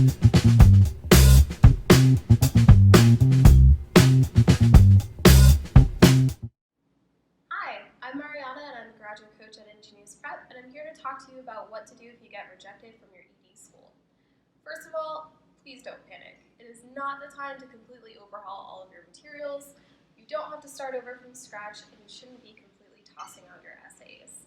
Hi, I'm Mariana and I'm the graduate coach at Ingenious Prep, and I'm here to talk to you about what to do if you get rejected from your ED school. First of all, please don't panic. It is not the time to completely overhaul all of your materials. You don't have to start over from scratch, and you shouldn't be completely tossing out your essays.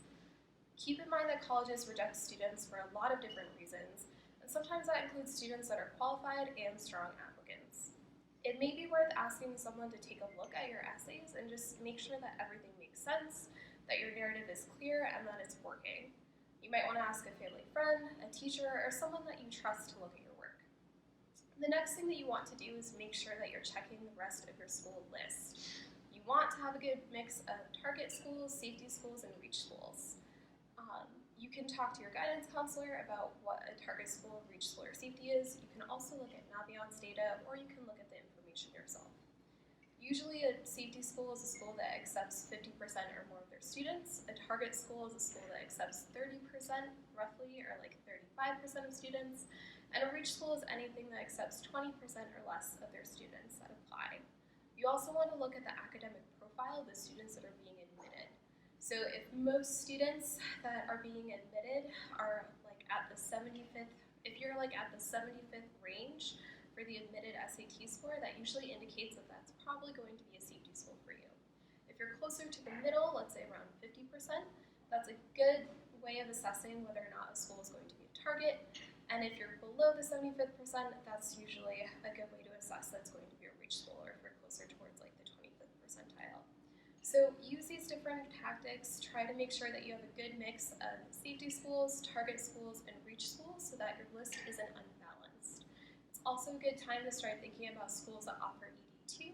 Keep in mind that colleges reject students for a lot of different reasons, and sometimes that includes students that are qualified and strong applicants. It may be worth asking someone to take a look at your essays and just make sure that everything makes sense, that your narrative is clear, and that it's working. You might want to ask a family friend, a teacher, or someone that you trust to look at your work. The next thing that you want to do is make sure that you're checking the rest of your school list. You want to have a good mix of target schools, safety schools, and reach schools. You can talk to your guidance counselor about what a target school, reach school, or safety is. You can also look at Navion's data, or you can look at the information yourself. Usually a safety school is a school that accepts 50% or more of their students. A target school is a school that accepts 30% roughly, or like 35% of students. And a reach school is anything that accepts 20% or less of their students that apply. You also want to look at the academic profile of the students that are being admitted. So if most students that are being admitted are like at the 75th, if you're like at the 75th range for the admitted SAT score, that usually indicates that that's probably going to be a safety school for you. If you're closer to the middle, let's say around 50%, that's a good way of assessing whether or not a school is going to be a target. And if you're below the 75th percent, that's usually a good way to assess that's going to be a reach school, or if you're closer towards like the 25th percentile. So use these different tactics, try to make sure that you have a good mix of safety schools, target schools, and reach schools so that your list isn't unbalanced. It's also a good time to start thinking about schools that offer ED2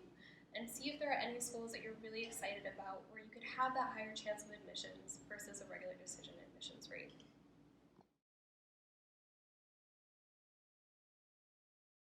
and see if there are any schools that you're really excited about where you could have that higher chance of admissions versus a regular decision admissions rate.